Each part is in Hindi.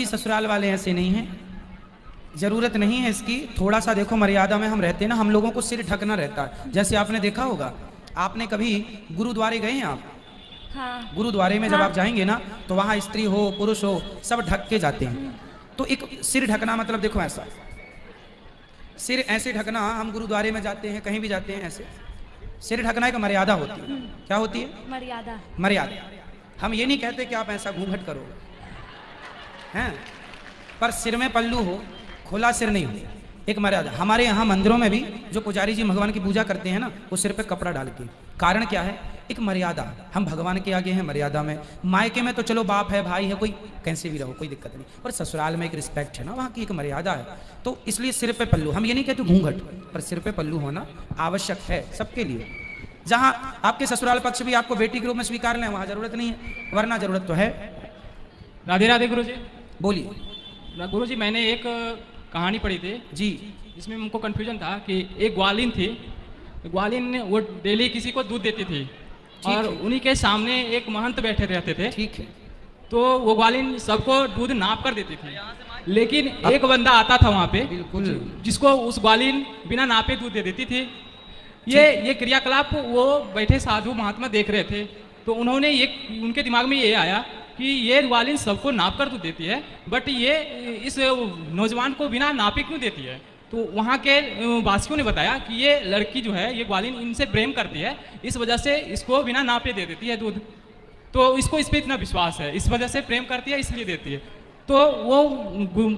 ससुराल वाले ऐसे नहीं हैं, जरूरत नहीं है इसकी। थोड़ा सा देखो मर्यादा में हम रहते हैं ना, हम लोगों को सिर ढकना रहता है। जैसे आपने देखा होगा, आपने कभी गुरुद्वारे गए हैं आप? हाँ। गुरुद्वारे में जब आप जाएंगे ना तो वहाँ स्त्री हो पुरुष हो सब ढक के जाते हैं। तो एक सिर ढकना मतलब देखो ऐसा, सिर ऐसे ढकना, हम गुरुद्वारे में जाते हैं कहीं भी जाते हैं ऐसे सिर ढकना एक मर्यादा होती है। क्या होती है? मर्यादा। मर्यादा। हम ये नहीं कहते कि आप ऐसा घूंघट करो हैं, पर सिर में पल्लू हो, खुला सिर नहीं हो, एक मर्यादा। हमारे यहाँ मंदिरों में भी जो पुजारी जी भगवान की पूजा करते हैं ना, वो सिर पे कपड़ा डाल के, कारण क्या है? एक मर्यादा। हम भगवान के आगे हैं मर्यादा में। मायके में तो चलो बाप है भाई है, कोई कैसे भी रहो कोई दिक्कत नहीं, पर ससुराल में एक रिस्पेक्ट है ना, वहाँ की एक मर्यादा है। तो इसलिए सिर पे पल्लू, हम ये नहीं कहते घूंघट, पर सिर पे पल्लू होना आवश्यक है सबके लिए। जहाँ आपके ससुराल पक्ष भी आपको बेटी के रूप में स्वीकार लें वहाँ जरूरत नहीं है, वरना जरूरत तो है। राधे राधे गुरु जी। बोलिए। गुरु जी, मैंने एक कहानी पढ़ी थी जी, जिसमें हमको कन्फ्यूजन था कि एक ग्वालिन थी, ग्वालिन वो डेली किसी को दूध देती थी और उन्हीं के सामने एक महंत बैठे रहते थे। ठीक है। तो वो ग्वालिन सबको दूध नाप कर देती थी, लेकिन एक बंदा आता था वहाँ पे बिल्कुल, जिसको उस ग्वालिन बिना नापे दूध दे देती थी। ये क्रियाकलाप वो बैठे साधु महात्मा देख रहे थे, तो उन्होंने ये उनके दिमाग में ये आया कि ये ग्वालिन सबको नाप कर दूध देती है, बट ये इस नौजवान को बिना नापे क्यों देती है? तो वहाँ के वासियों ने बताया कि ये लड़की जो है, ये ग्वालिन इनसे प्रेम करती है, इस वजह से इसको बिना नापे दे देती है दूध। तो इसको इस पर इतना विश्वास है, इस वजह से प्रेम करती है इसलिए देती है। तो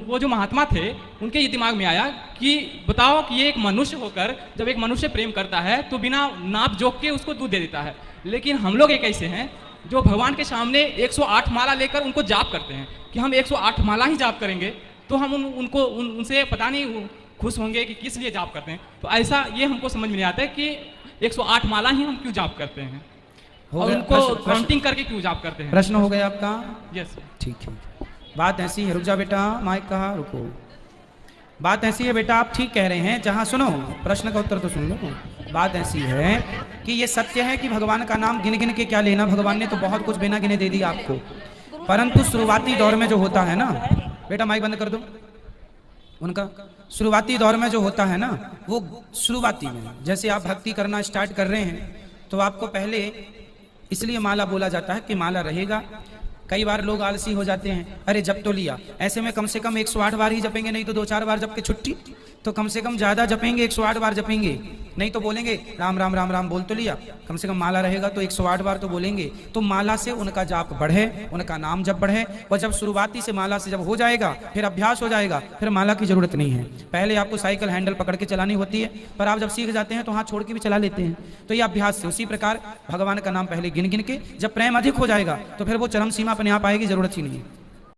वो जो महात्मा थे उनके ये दिमाग में आया कि बताओ कि ये एक मनुष्य होकर जब एक मनुष्य प्रेम करता है तो बिना नाप जोक के उसको दूध दे देता है, लेकिन हम लोग एक ऐसे हैं जो भगवान के सामने 108 माला लेकर उनको जाप करते हैं कि हम 108 माला ही जाप करेंगे, तो हम उनसे पता नहीं खुश होंगे कि किस लिए जाप करते हैं। तो ऐसा ये हमको समझ में नहीं आता है कि 108 माला ही हम क्यों जाप करते हैं और उनको काउंटिंग करके क्यों जाप करते हैं। प्रश्न हो गया आपका? यस। ठीक है, बात ऐसी है। रुक जा बेटा, माइक कहा, रुको। बात ऐसी है बेटा, आप ठीक कह रहे हैं। जहाँ सुनो, प्रश्न का उत्तर तो सुन लो। बात ऐसी है कि ये सत्य है कि भगवान का नाम गिन गिन के क्या लेना, भगवान ने तो बहुत कुछ बिना गिने दे दिया आपको, परंतु शुरुआती दौर में जो होता है ना, बेटा माइक बंद कर दो उनका। शुरुआती दौर में जो होता है ना, वो शुरुआती में जैसे आप भक्ति करना स्टार्ट कर रहे हैं तो आपको पहले इसलिए माला बोला जाता है कि माला रहेगा। कई बार लोग आलसी हो जाते हैं, अरे जप तो लिया, ऐसे में कम से कम 108 बार ही जपेंगे, नहीं तो 2-4 बार जप के छुट्टी, तो कम से कम ज्यादा जपेंगे, 108 बार जपेंगे, नहीं तो बोलेंगे राम राम राम राम बोल तो लिया, कम से कम माला रहेगा तो 108 बार तो बोलेंगे। तो माला से उनका जाप बढ़े, उनका नाम जब बढ़े, और जब शुरुआती से माला से जब हो जाएगा फिर अभ्यास हो जाएगा, फिर माला की जरूरत नहीं है। पहले आपको साइकिल हैंडल पकड़ के चलानी होती है, पर आप जब सीख जाते हैं तो हाथ छोड़ के भी चला लेते हैं। तो ये अभ्यास से, उसी प्रकार भगवान का नाम पहले गिन गिन के, जब प्रेम अधिक हो जाएगा तो फिर वो चरम सीमा पर यहाँ पाएगी, जरूरत ही नहीं है।